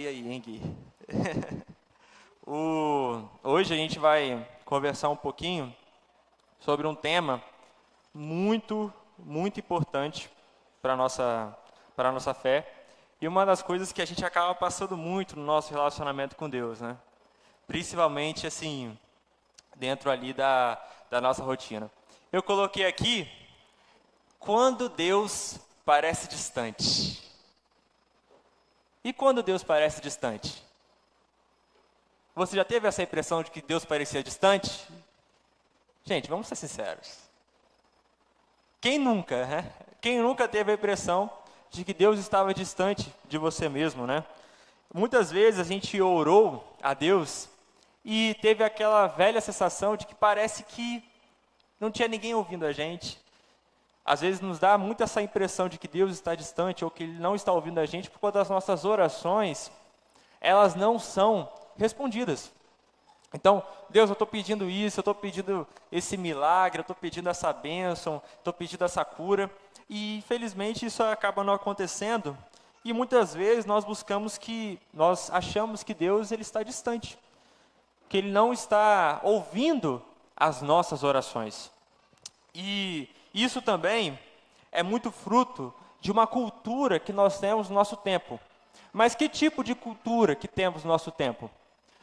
E aí, hein, Gui? Hoje a gente vai conversar um pouquinho sobre um tema muito importante para a nossa fé e uma das coisas que a gente acaba passando muito no nosso relacionamento com Deus, né? Principalmente, assim, dentro ali da nossa rotina. Eu coloquei aqui, quando Deus parece distante. E quando Deus parece distante? Você já teve essa impressão de que Deus parecia distante? Gente, vamos ser sinceros. Quem nunca, né? Quem nunca teve a impressão de que Deus estava distante de você mesmo, né? Muitas vezes a gente orou a Deus e teve aquela velha sensação de que parece que não tinha ninguém ouvindo a gente. Às vezes nos dá muito essa impressão de que Deus está distante ou que Ele não está ouvindo a gente, porque as nossas orações, elas não são respondidas. Então, Deus, eu estou pedindo isso, eu estou pedindo esse milagre, eu estou pedindo essa bênção, estou pedindo essa cura, e infelizmente isso acaba não acontecendo, e muitas vezes nós achamos que Deus ele está distante, que Ele não está ouvindo as nossas orações. E isso também é muito fruto de uma cultura que nós temos no nosso tempo. Mas que tipo de cultura que temos no nosso tempo?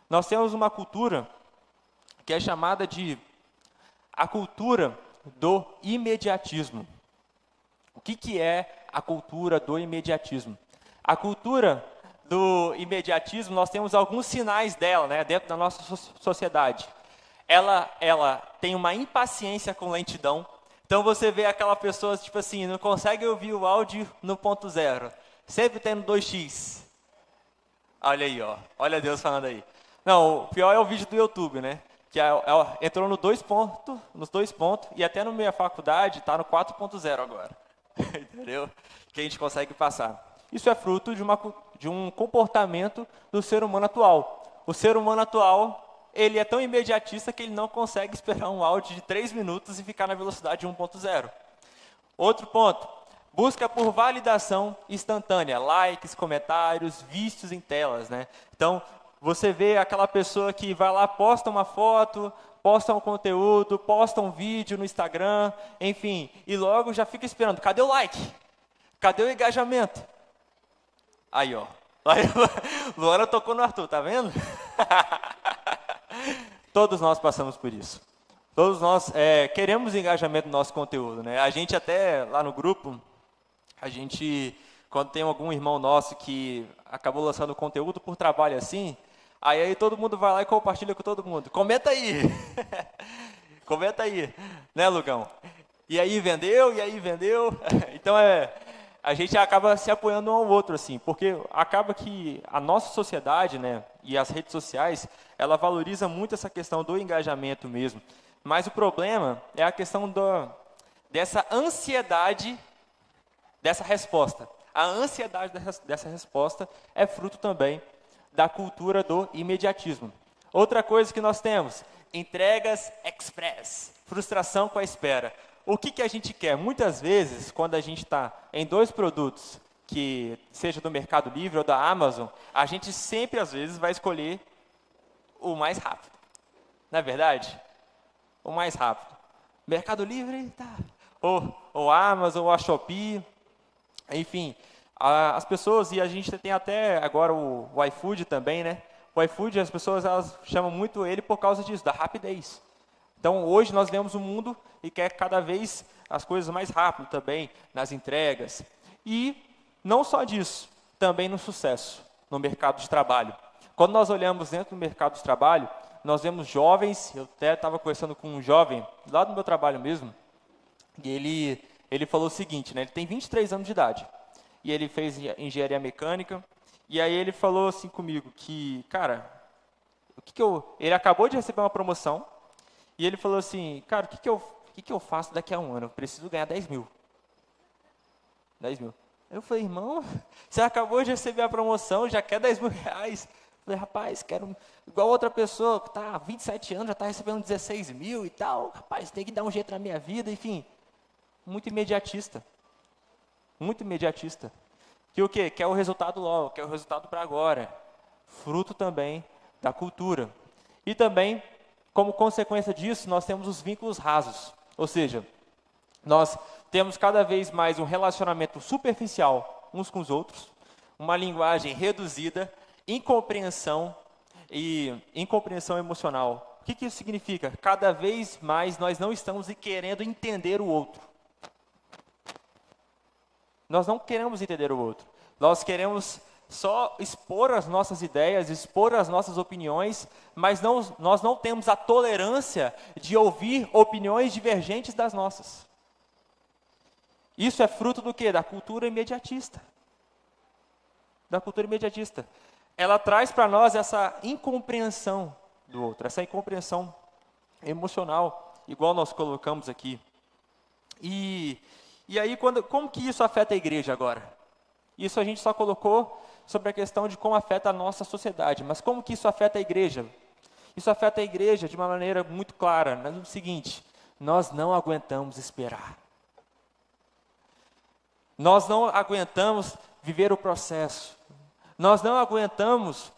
Nós temos uma cultura que é chamada de a cultura do imediatismo. O que é a cultura do imediatismo? A cultura do imediatismo, nós temos alguns sinais dela, né, dentro da nossa sociedade. Ela tem uma impaciência com lentidão. Então você vê aquela pessoa, tipo assim, não consegue ouvir o áudio no ponto zero. Sempre tem no 2x. Olha aí, ó. Olha Deus falando aí. Não, o pior é o vídeo do YouTube, né? Que entrou no nos dois pontos, e até no meio da faculdade está no 4.0 agora. Entendeu? Que a gente consegue passar. Isso é fruto de um comportamento do ser humano atual. O ser humano atual, ele é tão imediatista que ele não consegue esperar um áudio de 3 minutos e ficar na velocidade de 1.0. Outro ponto, busca por validação instantânea, likes, comentários, vistos em telas, né? Então, você vê aquela pessoa que vai lá, posta uma foto, posta um conteúdo, posta um vídeo no Instagram, enfim, e logo já fica esperando, cadê o like? Cadê o engajamento? Aí, ó. Luana tocou no Arthur, tá vendo? Todos nós passamos por isso. Todos nós queremos engajamento no nosso conteúdo, né? A gente até, lá no grupo, quando tem algum irmão nosso que acabou lançando conteúdo por trabalho assim, aí todo mundo vai lá e compartilha com todo mundo. Comenta aí! Comenta aí, né, Lugão? E aí vendeu, Então, a gente acaba se apoiando um ao outro, assim, porque acaba que a nossa sociedade, né, e as redes sociais, ela valoriza muito essa questão do engajamento mesmo. Mas o problema é a questão dessa ansiedade dessa resposta. A ansiedade dessa resposta é fruto também da cultura do imediatismo. Outra coisa que nós temos, entregas express, frustração com a espera. O que a gente quer? Muitas vezes, quando a gente está em 2 produtos, que seja do Mercado Livre ou da Amazon, a gente sempre, às vezes, vai escolher o mais rápido. Não é verdade? O mais rápido. Mercado Livre, tá. Ou a Amazon, ou a Shopee. Enfim, as pessoas, e a gente tem até agora o iFood também, né? O iFood, as pessoas elas chamam muito ele por causa disso, da rapidez. Então, hoje nós vemos o mundo e quer cada vez as coisas mais rápido também, nas entregas. E não só disso, também no sucesso, no mercado de trabalho. Quando nós olhamos dentro do mercado de trabalho, nós vemos jovens, eu até estava conversando com um jovem, lá do meu trabalho mesmo, e ele falou o seguinte, né, ele tem 23 anos de idade, e ele fez engenharia mecânica, e aí ele falou assim comigo, que, cara, ele acabou de receber uma promoção, e ele falou assim, cara, o que eu faço daqui a um ano? Eu preciso ganhar 10 mil. 10 mil. Eu falei, irmão, você acabou de receber a promoção, já quer 10 mil reais. Eu falei, rapaz, quero igual outra pessoa que está há 27 anos, já está recebendo 16 mil e tal. Rapaz, tem que dar um jeito na minha vida, enfim. Muito imediatista. Muito imediatista. Que o quê? Quer o resultado logo, quer o resultado para agora. fruto também da cultura. E também, como consequência disso, nós temos os vínculos rasos, ou seja, nós temos cada vez mais um relacionamento superficial uns com os outros, uma linguagem reduzida, incompreensão emocional. O que isso significa? Cada vez mais nós não estamos querendo entender o outro. Nós não queremos entender o outro. Nós queremos só expor as nossas ideias, expor as nossas opiniões, mas nós não temos a tolerância de ouvir opiniões divergentes das nossas. Isso é fruto do quê? Da cultura imediatista. Da cultura imediatista. Ela traz para nós essa incompreensão do outro, essa incompreensão emocional, igual nós colocamos aqui. E aí, como que isso afeta a igreja agora? Isso a gente só colocou sobre a questão de como afeta a nossa sociedade, mas como que isso afeta a igreja? Isso afeta a igreja de uma maneira muito clara, no seguinte: nós não aguentamos esperar. Nós não aguentamos viver o processo. Nós não aguentamos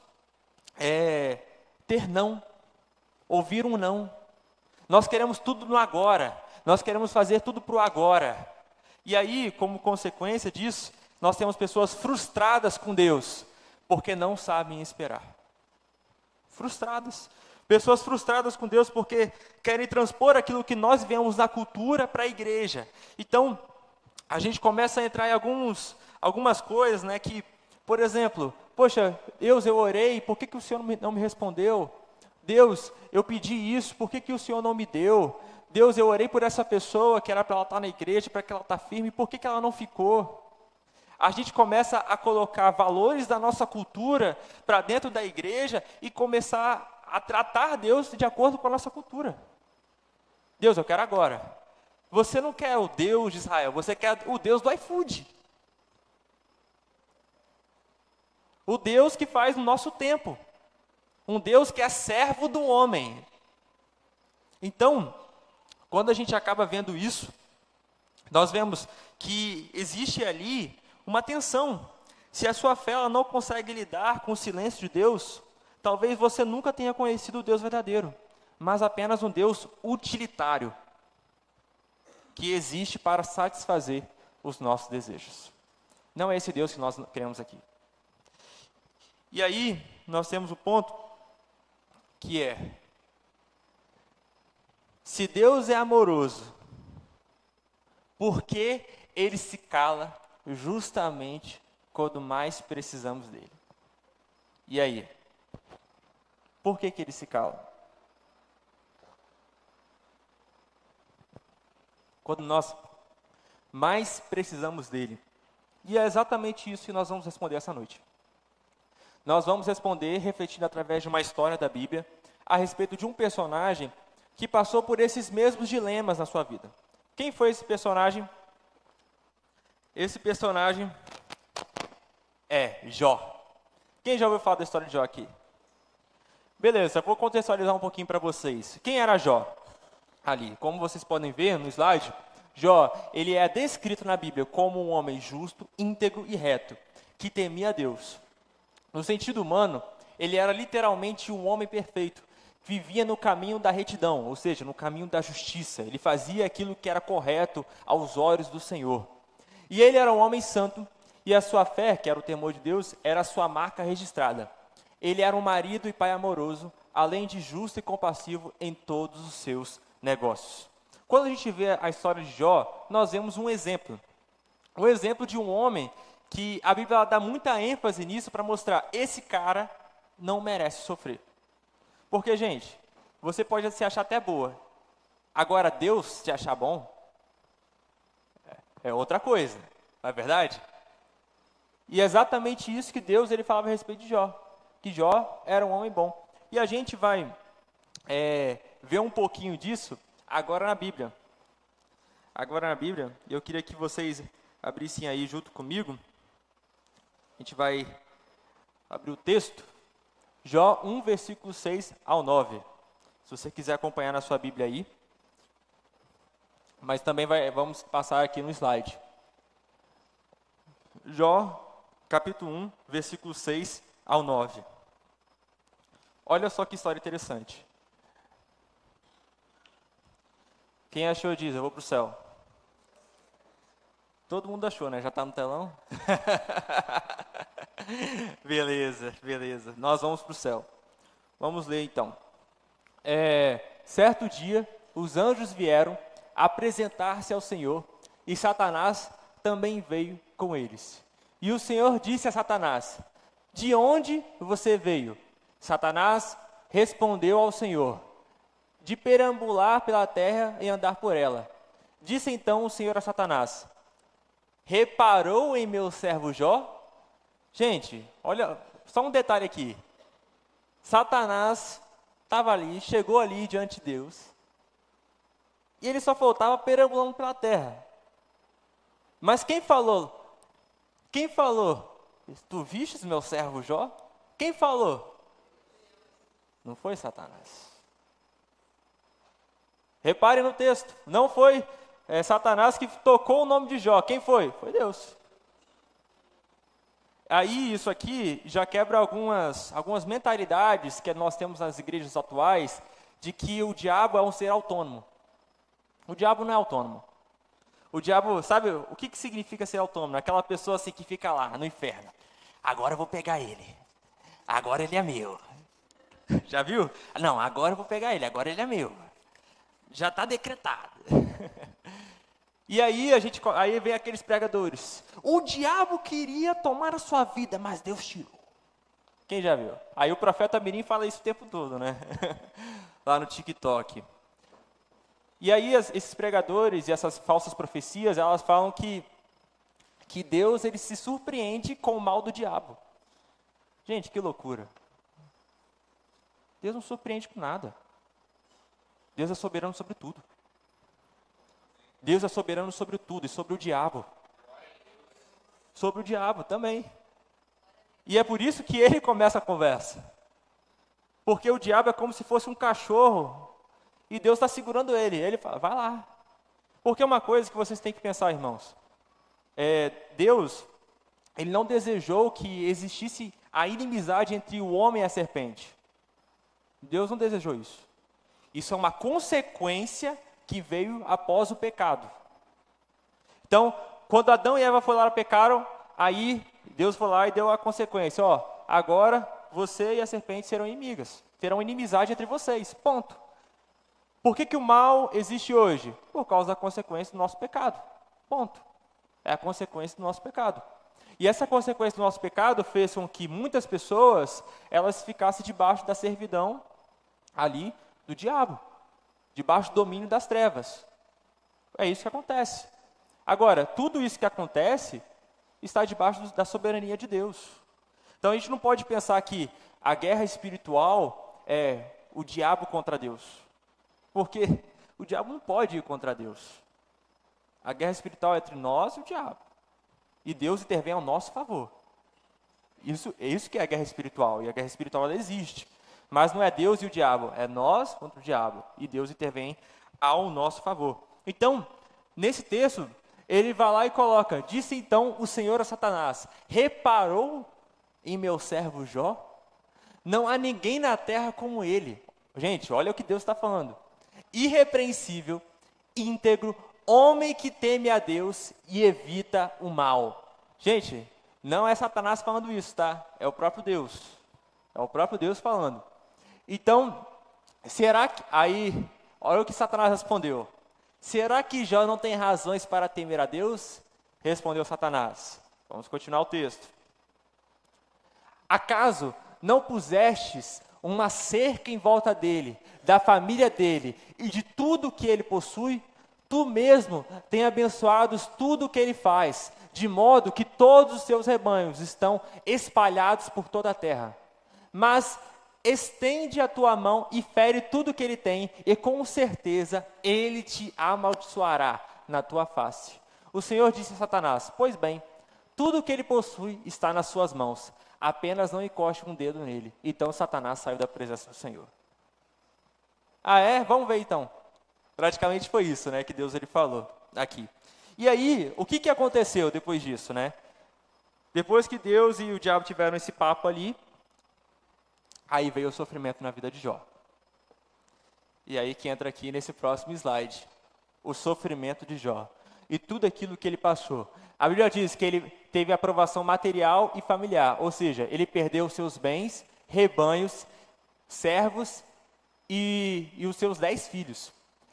ter não, ouvir um não. Nós queremos tudo no agora. Nós queremos fazer tudo para o agora. E aí, como consequência disso, nós temos pessoas frustradas com Deus, porque não sabem esperar. Frustradas. Pessoas frustradas com Deus porque querem transpor aquilo que nós vemos na cultura para a igreja. Então, a gente começa a entrar em algumas coisas, né, que, por exemplo, poxa, Deus, eu orei, por que o Senhor não me respondeu? Deus, eu pedi isso, por que o Senhor não me deu? Deus, eu orei por essa pessoa que era para ela estar na igreja, para que ela estar firme, por que ela não ficou? A gente começa a colocar valores da nossa cultura para dentro da igreja e começar a tratar Deus de acordo com a nossa cultura. Deus, eu quero agora. Você não quer o Deus de Israel, você quer o Deus do iFood. O Deus que faz no nosso tempo. Um Deus que é servo do homem. Então, quando a gente acaba vendo isso, nós vemos que existe ali uma tensão. Se a sua fé ela não consegue lidar com o silêncio de Deus, talvez você nunca tenha conhecido o Deus verdadeiro, mas apenas um Deus utilitário, que existe para satisfazer os nossos desejos. Não é esse Deus que nós queremos aqui. E aí, nós temos o ponto que é: se Deus é amoroso, por que Ele se cala justamente quando mais precisamos dele? E aí? Por que Ele se cala? Quando nós mais precisamos dele. E é exatamente isso que nós vamos responder essa noite. Nós vamos responder refletindo através de uma história da Bíblia a respeito de um personagem que passou por esses mesmos dilemas na sua vida. Quem foi esse personagem? Esse personagem é Jó. Quem já ouviu falar da história de Jó aqui? Beleza, eu vou contextualizar um pouquinho para vocês. Quem era Jó? Ali, como vocês podem ver no slide, Jó, ele é descrito na Bíblia como um homem justo, íntegro e reto, que temia a Deus. No sentido humano, ele era literalmente um homem perfeito, vivia no caminho da retidão, ou seja, no caminho da justiça. Ele fazia aquilo que era correto aos olhos do Senhor. E ele era um homem santo, e a sua fé, que era o temor de Deus, era a sua marca registrada. Ele era um marido e pai amoroso, além de justo e compassivo em todos os seus negócios. Quando a gente vê a história de Jó, nós vemos um exemplo. Um exemplo de um homem que a Bíblia dá muita ênfase nisso para mostrar: esse cara não merece sofrer. Porque, gente, você pode se achar até boa. Agora, Deus te achar bom é outra coisa, não é verdade? E é exatamente isso que Deus ele falava a respeito de Jó. Que Jó era um homem bom. E a gente vai ver um pouquinho disso agora na Bíblia. Agora na Bíblia, eu queria que vocês abrissem aí junto comigo. A gente vai abrir o texto. Jó 1, versículo 6 ao 9. Se você quiser acompanhar na sua Bíblia aí. Mas também vamos passar aqui no slide. Jó, capítulo 1, versículo 6 ao 9. Olha só que história interessante. Quem achou diz, eu vou para o céu. Todo mundo achou, né? Já está no telão? Beleza, beleza. Nós vamos para o céu. Vamos ler então. Certo dia, os anjos vieram apresentar-se ao Senhor, e Satanás também veio com eles. E o Senhor disse a Satanás: de onde você veio? Satanás respondeu ao Senhor: de perambular pela terra e andar por ela. Disse então o Senhor a Satanás: reparou em meu servo Jó? Gente, olha, só um detalhe aqui. Satanás estava ali, chegou ali diante de Deus, e ele só faltava perambulando pela terra. Mas quem falou? Quem falou? Tu vistes meu servo Jó? Quem falou? Não foi Satanás. Reparem no texto, não foi Satanás que tocou o nome de Jó. Quem foi? Foi Deus. Aí isso aqui já quebra algumas mentalidades que nós temos nas igrejas atuais, de que o diabo é um ser autônomo. O diabo não é autônomo. O diabo, sabe o que significa ser autônomo? Aquela pessoa assim que fica lá no inferno. Agora eu vou pegar ele. Agora ele é meu. Já viu? Não, agora eu vou pegar ele. Agora ele é meu. Já está decretado. E aí aí vem aqueles pregadores. O diabo queria tomar a sua vida, mas Deus tirou. Quem já viu? Aí o profeta Mirim fala isso o tempo todo, né? Lá no TikTok. E aí esses pregadores e essas falsas profecias, elas falam que Deus ele se surpreende com o mal do diabo. Gente, que loucura. Deus não surpreende com nada. Deus é soberano sobre tudo. Deus é soberano sobre tudo e sobre o diabo. Sobre o diabo também. E é por isso que ele começa a conversa. Porque o diabo é como se fosse um cachorro e Deus está segurando ele. Ele fala, vai lá. Porque uma coisa que vocês têm que pensar, irmãos. Deus, ele não desejou que existisse a inimizade entre o homem e a serpente. Deus não desejou isso. Isso é uma consequência que veio após o pecado. Então, quando Adão e Eva foram lá e pecaram, aí Deus foi lá e deu a consequência. Agora você e a serpente serão inimigas. Terão inimizade entre vocês, ponto. Por que o mal existe hoje? Por causa da consequência do nosso pecado, ponto. É a consequência do nosso pecado. E essa consequência do nosso pecado fez com que muitas pessoas, elas ficassem debaixo da servidão ali do diabo, debaixo do domínio das trevas. É isso que acontece. Agora, tudo isso que acontece está debaixo da soberania de Deus. Então a gente não pode pensar que a guerra espiritual é o diabo contra Deus. Porque o diabo não pode ir contra Deus. A guerra espiritual é entre nós e o diabo. E Deus intervém ao nosso favor. É isso que é a guerra espiritual. E a guerra espiritual ela existe. Mas não é Deus e o diabo. É nós contra o diabo. E Deus intervém ao nosso favor. Então, nesse texto, ele vai lá e coloca: disse então o Senhor a Satanás: reparou em meu servo Jó? Não há ninguém na terra como ele. Gente, olha o que Deus está falando. Irrepreensível, íntegro, homem que teme a Deus e evita o mal. Gente, não é Satanás falando isso, tá? É o próprio Deus. É o próprio Deus falando. Então, será que... Aí, olha o que Satanás respondeu. Será que Jó não tem razões para temer a Deus? Respondeu Satanás. Vamos continuar o texto. Acaso não pusestes uma cerca em volta dele, da família dele e de tudo que ele possui? Tu mesmo tem abençoado tudo o que ele faz, de modo que todos os seus rebanhos estão espalhados por toda a terra. Mas estende a tua mão e fere tudo o que ele tem, e com certeza ele te amaldiçoará na tua face. O Senhor disse a Satanás: pois bem, tudo o que ele possui está nas suas mãos, apenas não encoste um dedo nele. Então Satanás saiu da presença do Senhor. Vamos ver então. Praticamente foi isso, né, que Deus ele falou aqui. E aí, o que aconteceu depois disso, né? Depois que Deus e o diabo tiveram esse papo ali, Aí veio o sofrimento na vida de Jó. E aí que entra aqui nesse próximo slide. O sofrimento de Jó. E tudo aquilo que ele passou. A Bíblia diz que ele teve aprovação material e familiar. Ou seja, ele perdeu seus bens, rebanhos, servos e os seus 10 filhos.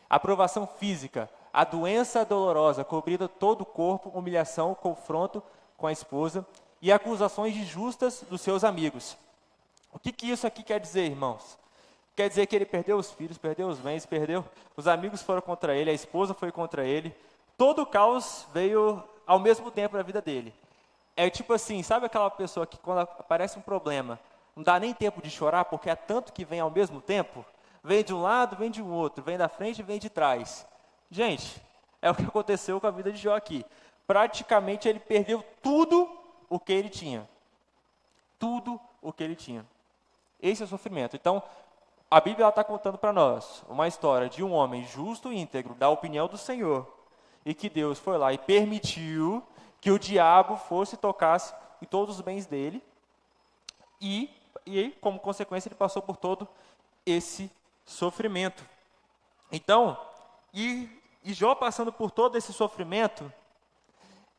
Aprovação física. A doença dolorosa cobrida todo o corpo, humilhação, confronto com a esposa e acusações injustas dos seus amigos. O que isso aqui quer dizer, irmãos? Quer dizer que ele perdeu os filhos, perdeu os bens, os amigos foram contra ele, a esposa foi contra ele. Todo o caos veio ao mesmo tempo na vida dele. É tipo assim, sabe aquela pessoa que quando aparece um problema, não dá nem tempo de chorar, porque é tanto que vem ao mesmo tempo? Vem de um lado, vem de um outro, vem da frente e vem de trás. Gente, é o que aconteceu com a vida de Jó aqui. Praticamente ele perdeu tudo o que ele tinha. Tudo o que ele tinha. Esse é o sofrimento. Então, a Bíblia está contando para nós uma história de um homem justo e íntegro, da opinião do Senhor, e que Deus foi lá e permitiu que o diabo fosse e tocasse em todos os bens dele, e como consequência, ele passou por todo esse sofrimento. Então, e Jó passando por todo esse sofrimento,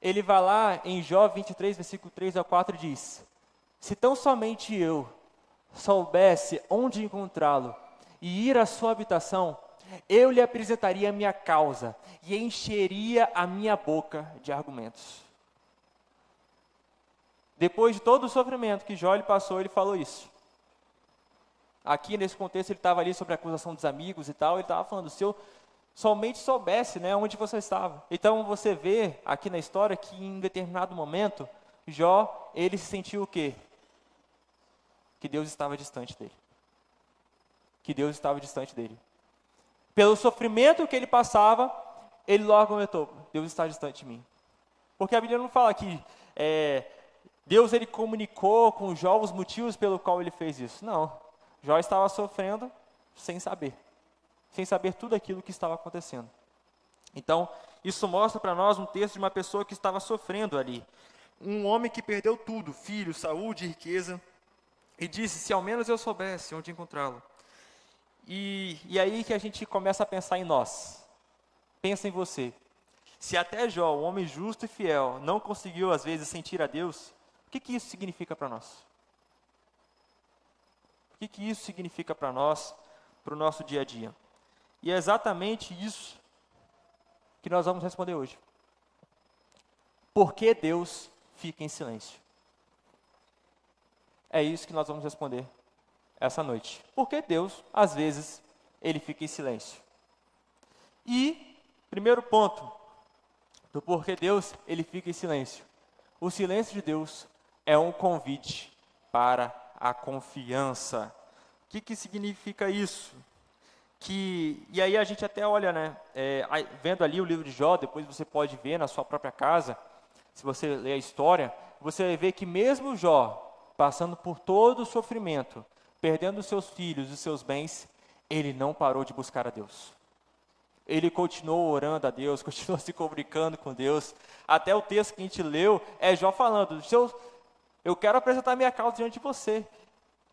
ele vai lá em Jó 23, versículo 3 a 4 e diz: se tão somente eu soubesse onde encontrá-lo e ir à sua habitação, eu lhe apresentaria a minha causa e encheria a minha boca de argumentos. Depois de todo o sofrimento que Jó passou, ele falou isso. Aqui nesse contexto ele estava ali sobre a acusação dos amigos e tal, ele estava falando, se eu somente soubesse, né, onde você estava. Então você vê aqui na história que em determinado momento, Jó, ele se sentiu o quê? Que Deus estava distante dele. Que Deus estava distante dele. Pelo sofrimento que ele passava, ele logo comentou, Deus está distante de mim. Porque a Bíblia não fala que Deus ele comunicou com Jó os motivos pelo qual ele fez isso. Não. Jó estava sofrendo sem saber. Sem saber tudo aquilo que estava acontecendo. Então, isso mostra para nós um texto de uma pessoa que estava sofrendo ali. Um homem que perdeu tudo, filho, saúde, riqueza, e disse, se ao menos eu soubesse onde encontrá-lo. E aí que a gente começa a pensar em nós. Pensa em você. Se até Jó, um homem justo e fiel, não conseguiu às vezes sentir a Deus, o que isso significa para nós? O que isso significa para nós, para o nosso dia a dia? E é exatamente isso que nós vamos responder hoje. Por que Deus fica em silêncio? É isso que nós vamos responder essa noite. Por que Deus, às vezes, ele fica em silêncio? E, primeiro ponto, do porquê Deus, ele fica em silêncio. O silêncio de Deus é um convite para a confiança. O que significa isso? E aí a gente até olha, né, vendo ali o livro de Jó, depois você pode ver na sua própria casa, se você ler a história, você vai ver que mesmo Jó, passando por todo o sofrimento, perdendo os seus filhos e os seus bens, ele não parou de buscar a Deus. Ele continuou orando a Deus, continuou se comunicando com Deus. Até o texto que a gente leu é Jó falando, eu quero apresentar minha causa diante de você.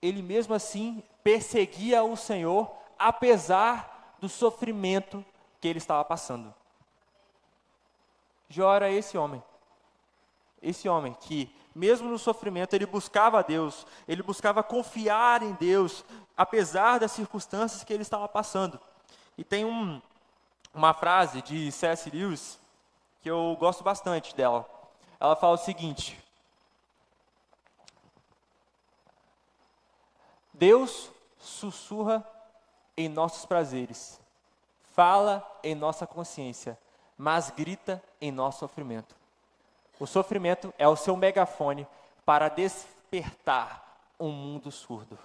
Ele mesmo assim perseguia o Senhor, apesar do sofrimento que ele estava passando. Jó era esse homem que, mesmo no sofrimento, ele buscava a Deus, ele buscava confiar em Deus, apesar das circunstâncias que ele estava passando. E tem uma frase de C.S. Lewis, que eu gosto bastante dela. Ela fala o seguinte: Deus sussurra em nossos prazeres, fala em nossa consciência, mas grita em nosso sofrimento. O sofrimento é o seu megafone para despertar um mundo surdo.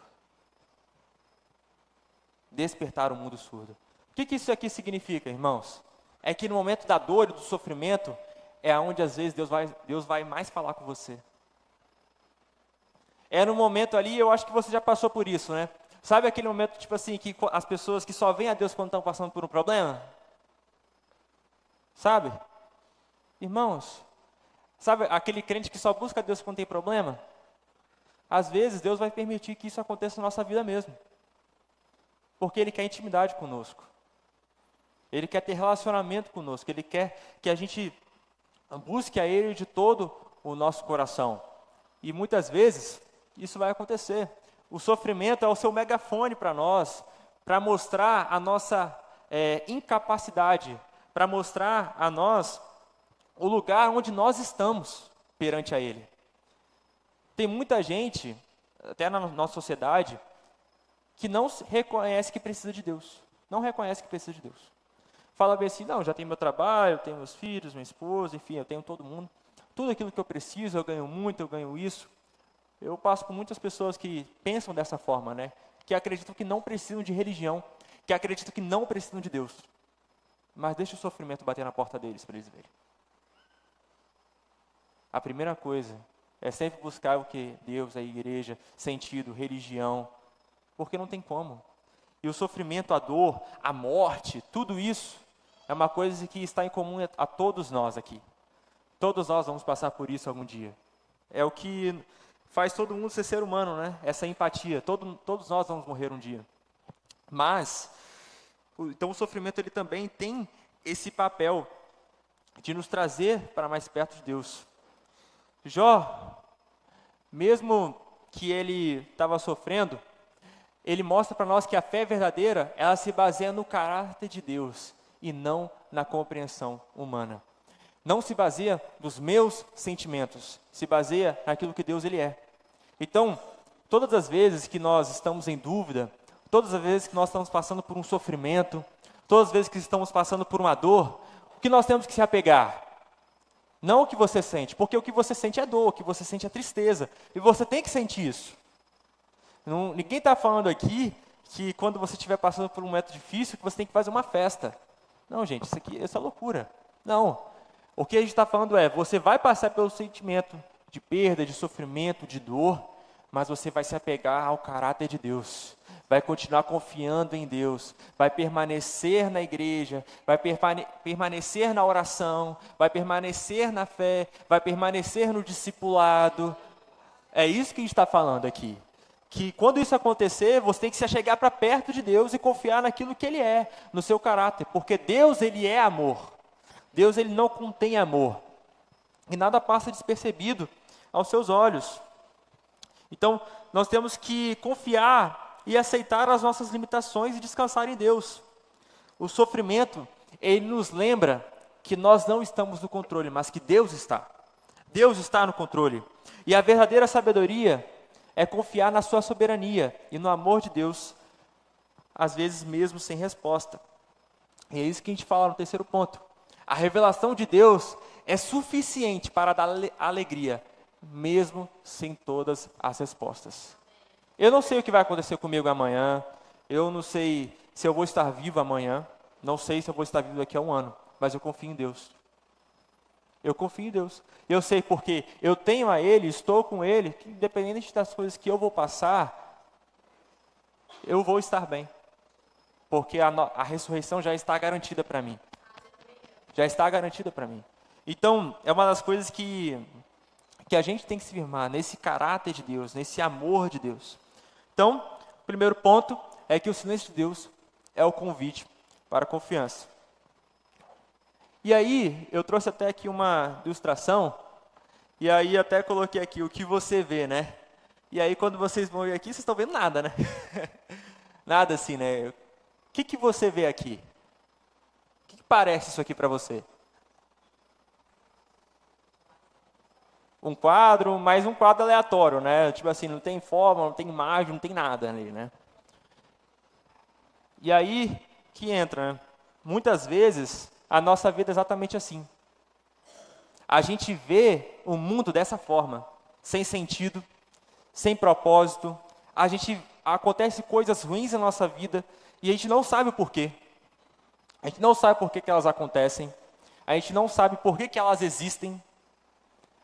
Despertar um mundo surdo. O que isso aqui significa, irmãos? É que no momento da dor e do sofrimento, é onde às vezes Deus vai mais falar com você. É no momento ali, eu acho que você já passou por isso, né? Sabe aquele momento, tipo assim, que as pessoas que só veem a Deus quando estão passando por um problema? Sabe? Irmãos, sabe aquele crente que só busca a Deus quando tem problema? Às vezes, Deus vai permitir que isso aconteça na nossa vida mesmo. Porque Ele quer intimidade conosco. Ele quer ter relacionamento conosco. Ele quer que a gente busque a Ele de todo o nosso coração. E muitas vezes, isso vai acontecer. O sofrimento é o seu megafone para nós, para mostrar a nossa incapacidade, para mostrar a nós o lugar onde nós estamos perante a Ele. Tem muita gente, até na nossa sociedade, que não reconhece que precisa de Deus. Não reconhece que precisa de Deus. Fala bem assim, não, já tenho meu trabalho, eu tenho meus filhos, minha esposa, enfim, eu tenho todo mundo. Tudo aquilo que eu preciso, eu ganho muito, eu ganho isso. Eu passo por muitas pessoas que pensam dessa forma, né? Que acreditam que não precisam de religião, que acreditam que não precisam de Deus. Mas deixa o sofrimento bater na porta deles, para eles verem. A primeira coisa é sempre buscar o que? Deus, a igreja, sentido, religião, porque não tem como. E o sofrimento, a dor, a morte, tudo isso é uma coisa que está em comum a todos nós aqui. Todos nós vamos passar por isso algum dia. É o que faz todo mundo ser humano, né? Essa empatia. Todos nós vamos morrer um dia. Mas, então o sofrimento ele também tem esse papel de nos trazer para mais perto de Deus. Jó, mesmo que ele estava sofrendo, ele mostra para nós que a fé verdadeira, ela se baseia no caráter de Deus e não na compreensão humana. Não se baseia nos meus sentimentos, se baseia naquilo que Deus ele é. Então, todas as vezes que nós estamos em dúvida, todas as vezes que nós estamos passando por um sofrimento, todas as vezes que estamos passando por uma dor, o que nós temos que se apegar? Não o que você sente, porque o que você sente é dor, o que você sente é tristeza, e você tem que sentir isso. Ninguém está falando aqui que quando você estiver passando por um momento difícil, que você tem que fazer uma festa. Não, gente, isso é loucura. Não. O que a gente está falando é, você vai passar pelo sentimento de perda, de sofrimento, de dor, mas você vai se apegar ao caráter de Deus. Vai continuar confiando em Deus, vai permanecer na igreja, vai permanecer na oração, vai permanecer na fé, vai permanecer no discipulado. É isso que a gente está falando aqui. Que quando isso acontecer, você tem que se achegar para perto de Deus e confiar naquilo que Ele é, no seu caráter. Porque Deus, Ele é amor. Deus, Ele não contém amor. E nada passa despercebido aos seus olhos. Então, nós temos que confiar e aceitar as nossas limitações e descansar em Deus. O sofrimento, ele nos lembra que nós não estamos no controle, mas que Deus está. Deus está no controle. E a verdadeira sabedoria é confiar na sua soberania e no amor de Deus, às vezes mesmo sem resposta. E é isso que a gente fala no terceiro ponto. A revelação de Deus é suficiente para dar alegria, mesmo sem todas as respostas. Eu não sei o que vai acontecer comigo amanhã, eu não sei se eu vou estar vivo amanhã, não sei se eu vou estar vivo daqui a um ano, mas eu confio em Deus. Eu confio em Deus. Eu sei porque eu tenho a Ele, estou com Ele, que independente das coisas que eu vou passar, eu vou estar bem. Porque a ressurreição já está garantida para mim. Já está garantida para mim. Então, é uma das coisas que a gente tem que se firmar, nesse caráter de Deus, nesse amor de Deus. Então, o primeiro ponto é que o silêncio de Deus é o convite para a confiança. E aí, eu trouxe até aqui uma ilustração, e aí até coloquei aqui o que você vê, né? E aí, quando vocês vão ver aqui, vocês estão vendo nada, né? Nada assim, né? O que você vê aqui? O que parece isso aqui para você? Um quadro, mas um quadro aleatório, né? Tipo assim, não tem forma, não tem imagem, não tem nada ali, né? E aí, que entra, né? Muitas vezes, a nossa vida é exatamente assim. A gente vê o mundo dessa forma, sem sentido, sem propósito. Acontece coisas ruins na nossa vida e a gente não sabe o porquê. A gente não sabe por que elas acontecem. A gente não sabe por que elas existem.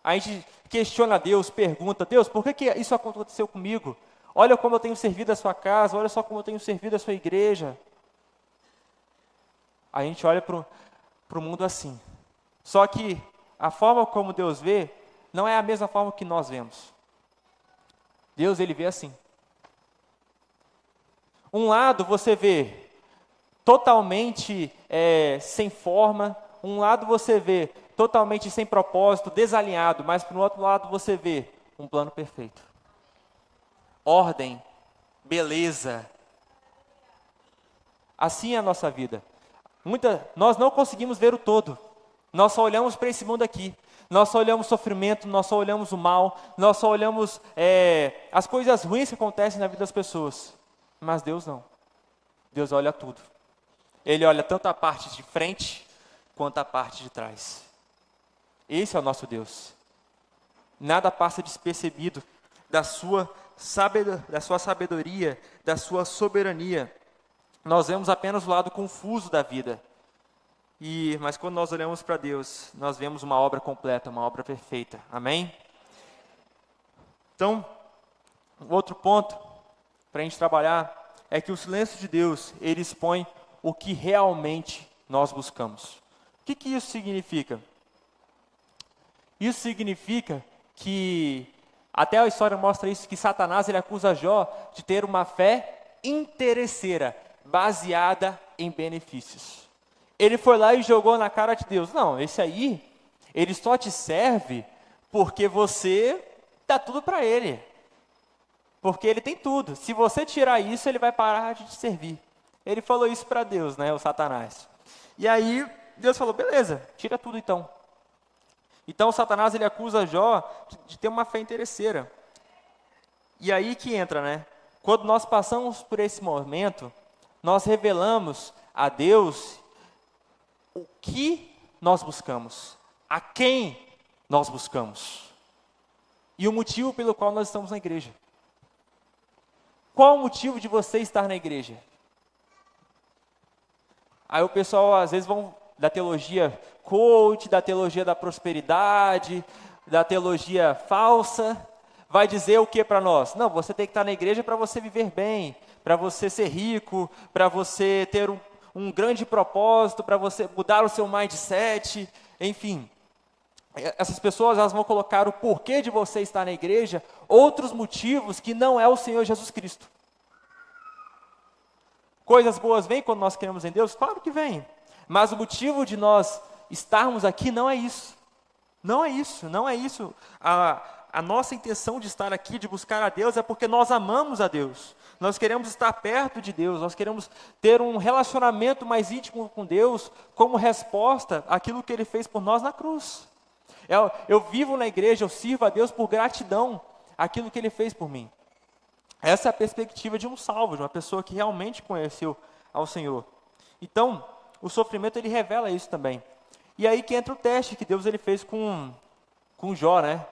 A gente questiona Deus, pergunta, Deus, por que isso aconteceu comigo? Olha como eu tenho servido a sua casa, olha só como eu tenho servido a sua igreja. A gente olha para o mundo assim. Só que a forma como Deus vê não é a mesma forma que nós vemos. Deus, ele vê assim. Um lado você vê totalmente sem forma, um lado você vê totalmente sem propósito, desalinhado, mas para o outro lado você vê um plano perfeito. Ordem, beleza. Assim é a nossa vida. Nós não conseguimos ver o todo. Nós só olhamos para esse mundo aqui. Nós só olhamos o sofrimento, nós só olhamos o mal, nós só olhamos as coisas ruins que acontecem na vida das pessoas. Mas Deus não. Deus olha tudo. Ele olha tanto a parte de frente, quanto a parte de trás. Esse é o nosso Deus. Nada passa despercebido da sua sabedoria, da sua soberania. Nós vemos apenas o lado confuso da vida. Mas quando nós olhamos para Deus, nós vemos uma obra completa, uma obra perfeita. Amém? Então, outro ponto para a gente trabalhar é que o silêncio de Deus, ele expõe o que realmente nós buscamos. O que isso significa? Isso significa que, até a história mostra isso, que Satanás ele acusa Jó de ter uma fé interesseira, baseada em benefícios. Ele foi lá e jogou na cara de Deus. Não, esse aí, ele só te serve porque você dá tudo para ele. Porque ele tem tudo. Se você tirar isso, ele vai parar de te servir. Ele falou isso para Deus, né, o Satanás. E aí, Deus falou, beleza, tira tudo então. Então, o Satanás, ele acusa Jó de ter uma fé interesseira. E aí que entra, né? Quando nós passamos por esse momento, nós revelamos a Deus o que nós buscamos, a quem nós buscamos e o motivo pelo qual nós estamos na igreja. Qual o motivo de você estar na igreja? Aí o pessoal às vezes vão da teologia coach, da teologia da prosperidade, da teologia falsa, vai dizer o que para nós? Não, você tem que estar na igreja para você viver bem, para você ser rico, para você ter um grande propósito, para você mudar o seu mindset, enfim. Essas pessoas elas vão colocar o porquê de você estar na igreja, outros motivos que não é o Senhor Jesus Cristo. Coisas boas vêm quando nós cremos em Deus? Claro que vem. Mas o motivo de nós estarmos aqui não é isso. Não é isso, não é isso. A nossa intenção de estar aqui, de buscar a Deus, é porque nós amamos a Deus. Nós queremos estar perto de Deus, nós queremos ter um relacionamento mais íntimo com Deus, como resposta àquilo que Ele fez por nós na cruz. Eu vivo na igreja, eu sirvo a Deus por gratidão àquilo que Ele fez por mim. Essa é a perspectiva de um salvo, de uma pessoa que realmente conheceu ao Senhor. Então, o sofrimento ele revela isso também. E aí que entra o teste que Deus ele fez com Jó, né?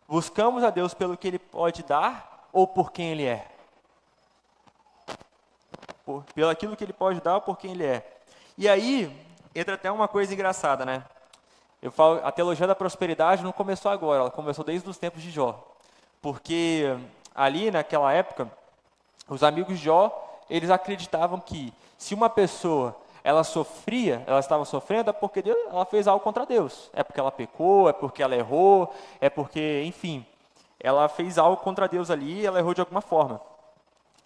Buscamos a Deus pelo que Ele pode dar ou por quem Ele é? Pelo aquilo que Ele pode dar ou por quem Ele é. E aí, entra até uma coisa engraçada, né? Eu falo, a teologia da prosperidade não começou agora, ela começou desde os tempos de Jó. Porque ali, naquela época, os amigos de Jó, eles acreditavam que se uma pessoa ela estava sofrendo, é porque ela fez algo contra Deus. É porque ela pecou, é porque ela errou, é porque, enfim, ela fez algo contra Deus ali e ela errou de alguma forma.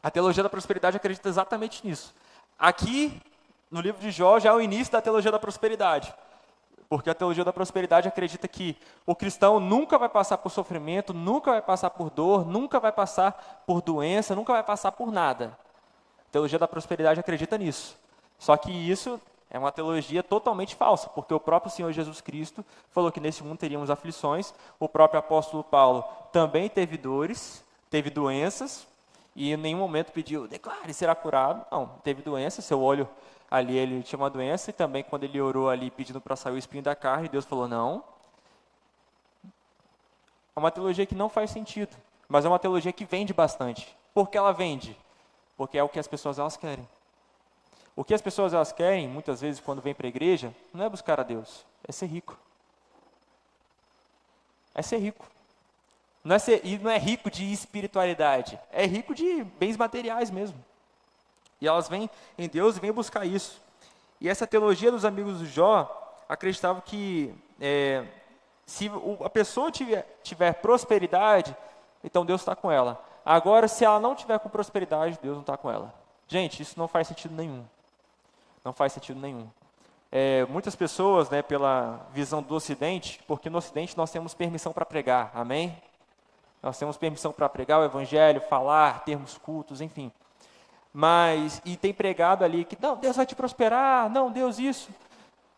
A teologia da prosperidade acredita exatamente nisso. Aqui, no livro de Jó, já é o início da teologia da prosperidade. Porque a teologia da prosperidade acredita que o cristão nunca vai passar por sofrimento, nunca vai passar por dor, nunca vai passar por doença, nunca vai passar por nada. A teologia da prosperidade acredita nisso. Só que isso é uma teologia totalmente falsa, porque o próprio Senhor Jesus Cristo falou que nesse mundo teríamos aflições, o próprio apóstolo Paulo também teve dores, teve doenças, e em nenhum momento pediu, declare, será curado. Não, teve doença, seu olho ali, ele tinha uma doença, e também quando ele orou ali pedindo para sair o espinho da carne, Deus falou, não. É uma teologia que não faz sentido, mas é uma teologia que vende bastante. Por que ela vende? Porque é o que as pessoas elas querem. O que as pessoas elas querem, muitas vezes, quando vêm para a igreja, não é buscar a Deus, é ser rico. É ser rico. E não é rico de espiritualidade, é rico de bens materiais mesmo. E elas vêm em Deus e vêm buscar isso. E essa teologia dos amigos do Jó acreditava que se a pessoa tiver prosperidade, então Deus está com ela. Agora, se ela não tiver com prosperidade, Deus não está com ela. Gente, isso não faz sentido nenhum. Não faz sentido nenhum. Muitas pessoas, né, pela visão do Ocidente, porque no Ocidente nós temos permissão para pregar, amém? Nós temos permissão para pregar o Evangelho, falar, termos cultos, enfim. E tem pregado ali que, não, Deus vai te prosperar, não, Deus isso.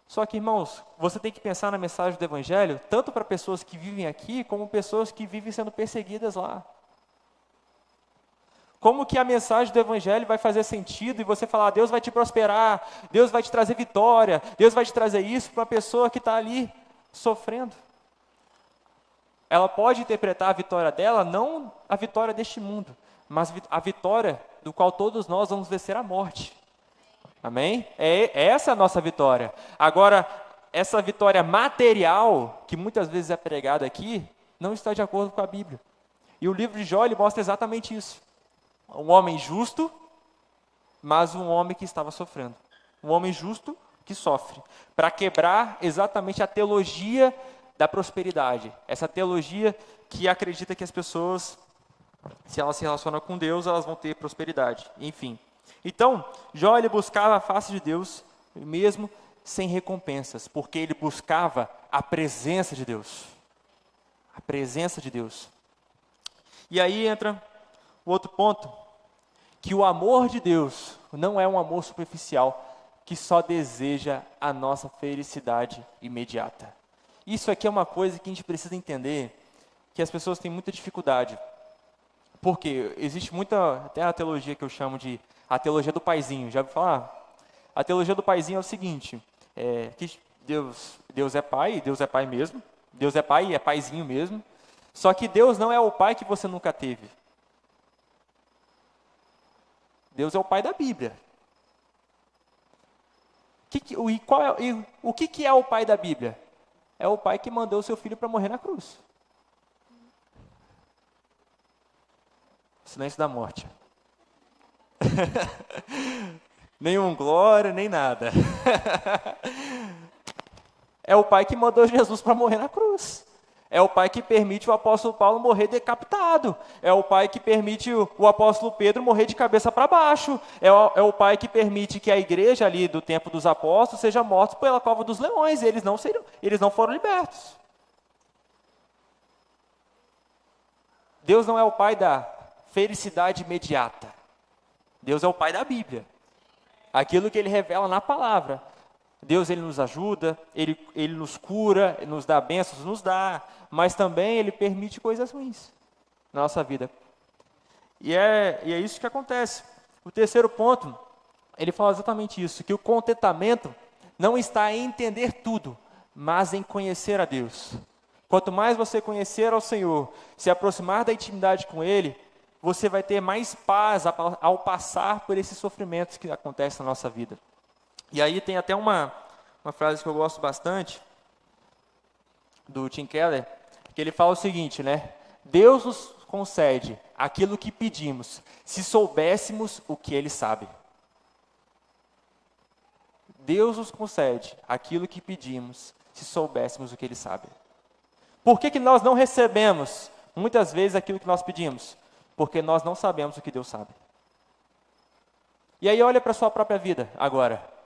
Só que, irmãos, você tem que pensar na mensagem do Evangelho, tanto para pessoas que vivem aqui, como pessoas que vivem sendo perseguidas lá. Como que a mensagem do Evangelho vai fazer sentido e você falar, Deus vai te prosperar, Deus vai te trazer vitória, Deus vai te trazer isso para uma pessoa que está ali sofrendo? Ela pode interpretar a vitória dela, não a vitória deste mundo, mas a vitória do qual todos nós vamos vencer a morte. Amém? Essa é a nossa vitória. Agora, essa vitória material, que muitas vezes é pregada aqui, não está de acordo com a Bíblia. E o livro de Jó, ele mostra exatamente isso. Um homem justo, mas um homem que estava sofrendo. Um homem justo que sofre. Para quebrar exatamente a teologia da prosperidade. Essa teologia que acredita que as pessoas, se elas se relacionam com Deus, elas vão ter prosperidade. Enfim. Então, Jó, ele buscava a face de Deus, mesmo sem recompensas, porque ele buscava a presença de Deus. A presença de Deus. E aí entra o outro ponto, que o amor de Deus não é um amor superficial, que só deseja a nossa felicidade imediata. Isso aqui é uma coisa que a gente precisa entender, que as pessoas têm muita dificuldade. Porque existe muita, até a teologia que eu chamo de a teologia do paizinho. Já ouviu falar? A teologia do paizinho é o seguinte, que Deus é pai mesmo, Deus é pai e é paizinho mesmo, só que Deus não é o pai que você nunca teve. Deus é o pai da Bíblia. O que é o pai da Bíblia? É o pai que mandou o seu filho para morrer na cruz. Silêncio da morte. Nenhum glória, nem nada. É o pai que mandou Jesus para morrer na cruz. É o pai que permite o apóstolo Paulo morrer decapitado. É o pai que permite o apóstolo Pedro morrer de cabeça para baixo. É o pai que permite que a igreja ali do tempo dos apóstolos seja morta pela cova dos leões. Eles não foram libertos. Deus não é o pai da felicidade imediata. Deus é o pai da Bíblia. Aquilo que ele revela na palavra. Deus, ele nos ajuda, ele nos cura, nos dá bênçãos, nos dá, mas também ele permite coisas ruins na nossa vida. E é isso que acontece. O terceiro ponto, ele fala exatamente isso, que o contentamento não está em entender tudo, mas em conhecer a Deus. Quanto mais você conhecer ao Senhor, se aproximar da intimidade com Ele, você vai ter mais paz ao passar por esses sofrimentos que acontecem na nossa vida. E aí tem até uma frase que eu gosto bastante, do Tim Keller, que ele fala o seguinte, né? Deus nos concede aquilo que pedimos, se soubéssemos o que Ele sabe. Deus nos concede aquilo que pedimos, se soubéssemos o que Ele sabe. Por que nós não recebemos, muitas vezes, aquilo que nós pedimos? Porque nós não sabemos o que Deus sabe. E aí olha para a sua própria vida agora.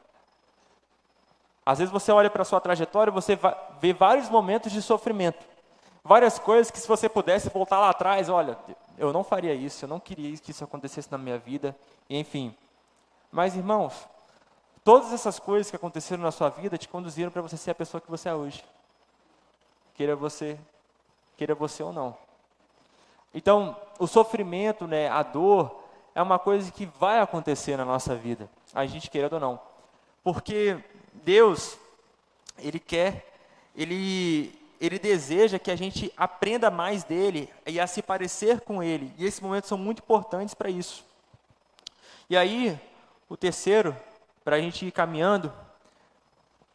Às vezes você olha para a sua trajetória e você vê vários momentos de sofrimento. Várias coisas que se você pudesse voltar lá atrás, olha, eu não faria isso, eu não queria que isso acontecesse na minha vida, enfim. Mas, irmãos, todas essas coisas que aconteceram na sua vida te conduziram para você ser a pessoa que você é hoje. Queira você ou não. Então, o sofrimento, né, a dor, é uma coisa que vai acontecer na nossa vida, a gente queira ou não. Porque Deus, Ele deseja que a gente aprenda mais dEle e a se parecer com Ele. E esses momentos são muito importantes para isso. E aí, o terceiro, para a gente ir caminhando,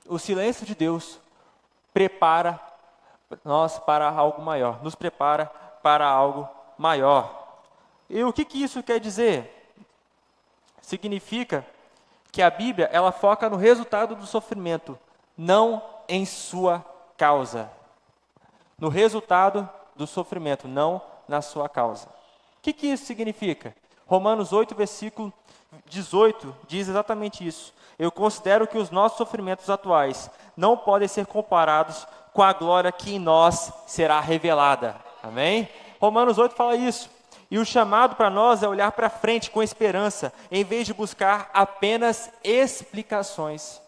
o silêncio de Deus prepara nós para algo maior, nos prepara para algo maior. E o que isso quer dizer? Significa que a Bíblia, ela foca no resultado do sofrimento, não em sua causa. No resultado do sofrimento, não na sua causa. O que isso significa? Romanos 8, versículo 18, diz exatamente isso. Eu considero que os nossos sofrimentos atuais não podem ser comparados com a glória que em nós será revelada. Amém? Romanos 8 fala isso. E o chamado para nós é olhar para frente com esperança, em vez de buscar apenas explicações.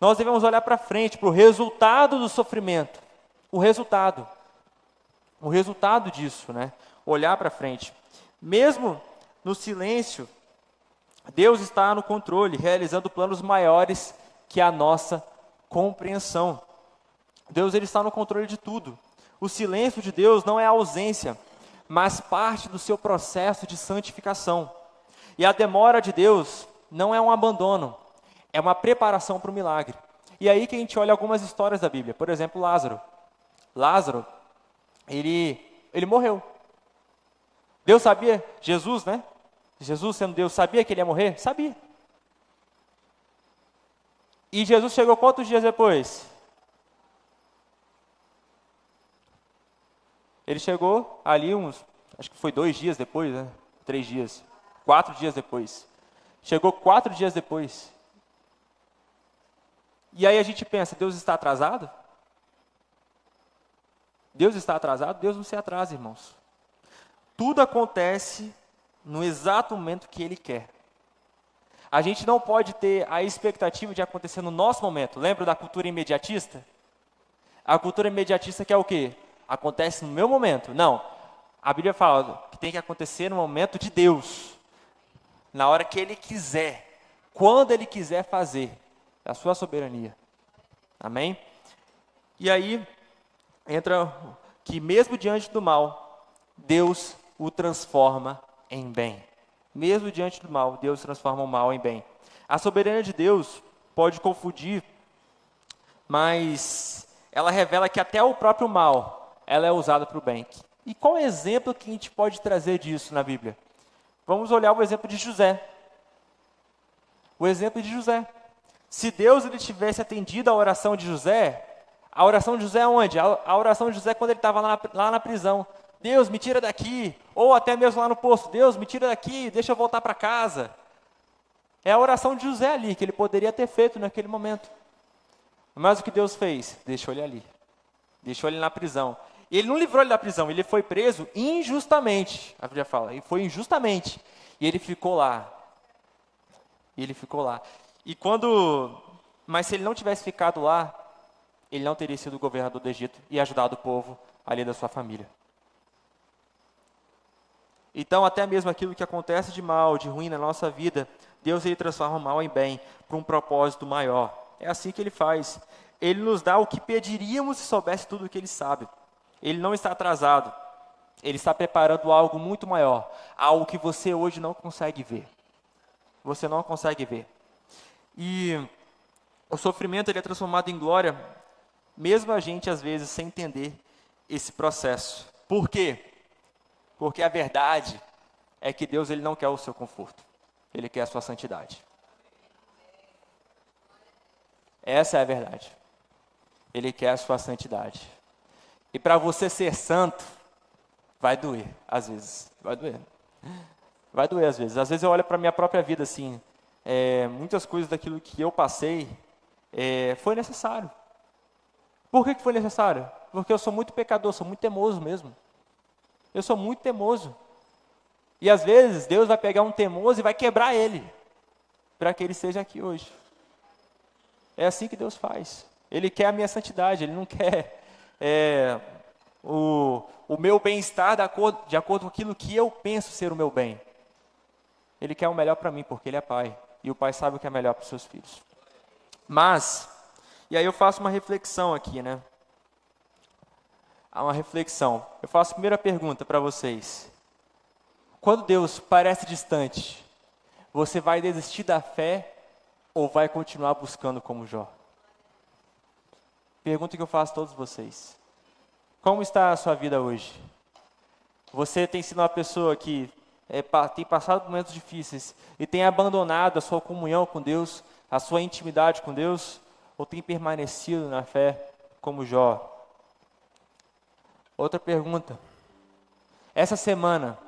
Nós devemos olhar para frente, para o resultado do sofrimento. O resultado disso, né? Olhar para frente. Mesmo no silêncio, Deus está no controle, realizando planos maiores que a nossa compreensão. Deus, ele está no controle de tudo. O silêncio de Deus não é ausência, mas parte do seu processo de santificação. E a demora de Deus não é um abandono, é uma preparação para o milagre. E aí que a gente olha algumas histórias da Bíblia. Por exemplo, Lázaro. Lázaro, ele morreu. Deus sabia, Jesus, né? Jesus sendo Deus, sabia que ele ia morrer? Sabia. E Jesus chegou quantos dias depois? Ele chegou ali acho que foi 2 dias depois, né? 3 dias, 4 dias depois. Chegou 4 dias depois. E aí a gente pensa, Deus está atrasado? Deus está atrasado? Deus não se atrasa, irmãos. Tudo acontece no exato momento que Ele quer. A gente não pode ter a expectativa de acontecer no nosso momento. Lembra da cultura imediatista? A cultura imediatista quer o quê? Acontece no meu momento. Não. A Bíblia fala que tem que acontecer no momento de Deus. Na hora que Ele quiser. Quando Ele quiser fazer. É a sua soberania. Amém? E aí, entra que mesmo diante do mal, Deus o transforma em bem. Mesmo diante do mal, Deus transforma o mal em bem. A soberania de Deus pode confundir, mas ela revela que até o próprio mal, ela é usada para o bem. E qual é o exemplo que a gente pode trazer disso na Bíblia? Vamos olhar o exemplo de José. O exemplo de José. Se Deus ele tivesse atendido a oração de José, a oração de José é onde? A oração de José é quando ele estava lá na prisão. Deus, me tira daqui. Ou até mesmo lá no poço. Deus, me tira daqui, deixa eu voltar para casa. É a oração de José ali, que ele poderia ter feito naquele momento. Mas o que Deus fez? Deixou ele ali. Deixou ele na prisão. E ele não livrou ele da prisão, ele foi preso injustamente. A Bíblia fala, e foi injustamente. E ele ficou lá. Mas se ele não tivesse ficado lá, ele não teria sido governador do Egito e ajudado o povo ali da sua família. Então, até mesmo aquilo que acontece de mal, de ruim na nossa vida, Deus ele transforma o mal em bem, para um propósito maior. É assim que Ele faz. Ele nos dá o que pediríamos se soubesse tudo o que Ele sabe. Ele não está atrasado. Ele está preparando algo muito maior. Algo que você hoje não consegue ver. Você não consegue ver. E o sofrimento ele é transformado em glória, mesmo a gente, às vezes, sem entender esse processo. Por quê? Porque a verdade é que Deus ele não quer o seu conforto. Ele quer a sua santidade. Essa é a verdade. Ele quer a sua santidade. E para você ser santo, vai doer, às vezes. Vai doer. Vai doer, às vezes. Às vezes eu olho para a minha própria vida assim, muitas coisas daquilo que eu passei, foi necessário. Por que foi necessário? Porque eu sou muito pecador, sou muito teimoso mesmo. Eu sou muito teimoso. E às vezes Deus vai pegar um teimoso e vai quebrar ele, para que ele seja aqui hoje. É assim que Deus faz. Ele quer a minha santidade, Ele não quer o meu bem-estar de acordo com aquilo que eu penso ser o meu bem. Ele quer o melhor para mim, porque Ele é Pai. E o Pai sabe o que é melhor para os seus filhos. Mas, e aí eu faço uma reflexão aqui, né? Há uma reflexão. Eu faço a primeira pergunta para vocês. Quando Deus parece distante, você vai desistir da fé ou vai continuar buscando como Jó? Pergunta que eu faço a todos vocês. Como está a sua vida hoje? Você tem sido uma pessoa que tem passado momentos difíceis e tem abandonado a sua comunhão com Deus, a sua intimidade com Deus, ou tem permanecido na fé como Jó? Outra pergunta. essa semana.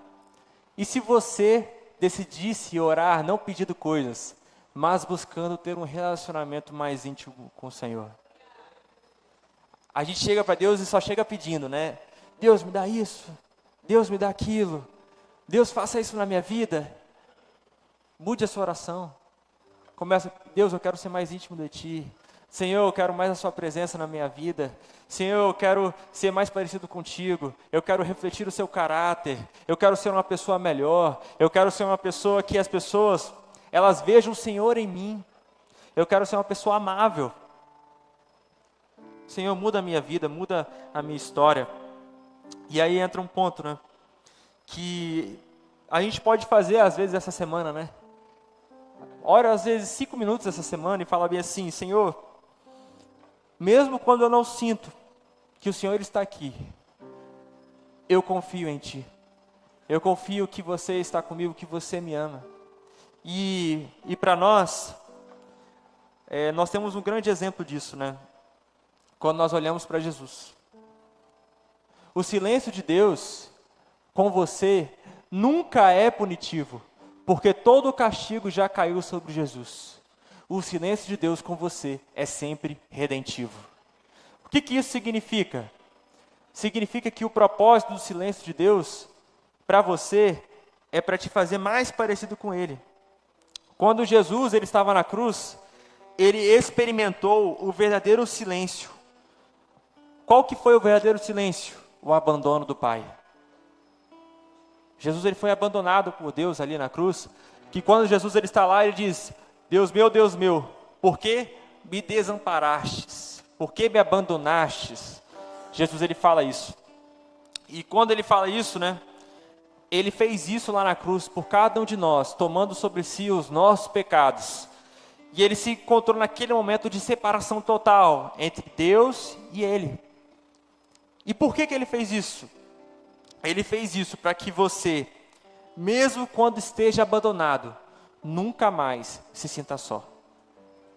E se você decidisse orar, não pedindo coisas, mas buscando ter um relacionamento mais íntimo com o Senhor? A gente chega para Deus e só chega pedindo, né? Deus me dá isso, Deus me dá aquilo, Deus faça isso na minha vida. Mude a sua oração. Começa, Deus, eu quero ser mais íntimo de Ti. Senhor, eu quero mais a Sua presença na minha vida. Senhor, eu quero ser mais parecido contigo. Eu quero refletir o Seu caráter. Eu quero ser uma pessoa melhor. Eu quero ser uma pessoa que as pessoas, elas vejam o Senhor em mim. Eu quero ser uma pessoa amável. Senhor, muda a minha vida, muda a minha história. E aí entra um ponto, né? Que a gente pode fazer, às vezes, essa semana, né? Ora, às vezes, 5 minutos essa semana e fala bem assim, Senhor, mesmo quando eu não sinto que o Senhor está aqui, eu confio em Ti. Eu confio que Você está comigo, que Você me ama. E para nós, nós temos um grande exemplo disso, né? Quando nós olhamos para Jesus. O silêncio de Deus com você nunca é punitivo, porque todo o castigo já caiu sobre Jesus. O silêncio de Deus com você é sempre redentivo. O que isso significa? Significa que o propósito do silêncio de Deus para você é para te fazer mais parecido com Ele. Quando Jesus ele estava na cruz, Ele experimentou o verdadeiro silêncio. Qual que foi o verdadeiro silêncio? O abandono do Pai. Jesus ele foi abandonado por Deus ali na cruz, que quando Jesus ele está lá, ele diz, Deus meu, por que me desamparastes? Por que me abandonastes? Jesus ele fala isso. E quando ele fala isso, né, ele fez isso lá na cruz por cada um de nós, tomando sobre si os nossos pecados. E ele se encontrou naquele momento de separação total entre Deus e ele. E por que ele fez isso? Ele fez isso para que você, mesmo quando esteja abandonado, nunca mais se sinta só.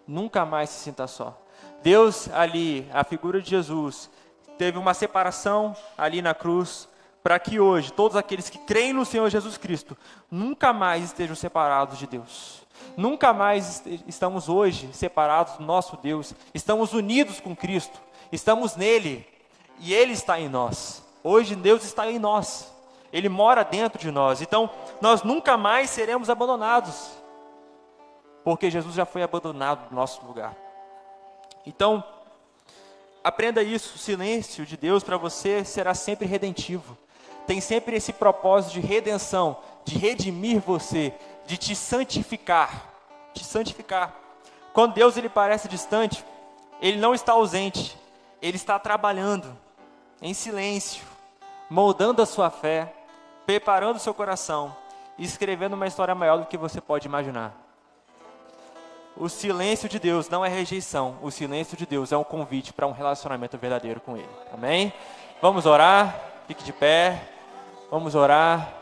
Nunca mais se sinta só. Deus ali, a figura de Jesus, teve uma separação ali na cruz, para que hoje, todos aqueles que creem no Senhor Jesus Cristo, nunca mais estejam separados de Deus. Nunca mais estamos hoje separados do nosso Deus. Estamos unidos com Cristo. Estamos nele. E Ele está em nós. Hoje Deus está em nós. Ele mora dentro de nós. Então, nós nunca mais seremos abandonados. Porque Jesus já foi abandonado no nosso lugar. Então, aprenda isso. O silêncio de Deus para você será sempre redentivo. Tem sempre esse propósito de redenção, de redimir você, de te santificar. Te santificar. Quando Deus ele parece distante, Ele não está ausente. Ele está trabalhando em silêncio, moldando a sua fé, preparando o seu coração e escrevendo uma história maior do que você pode imaginar. O silêncio de Deus não é rejeição, o silêncio de Deus é um convite para um relacionamento verdadeiro com Ele. Amém? Vamos orar, fique de pé, vamos orar.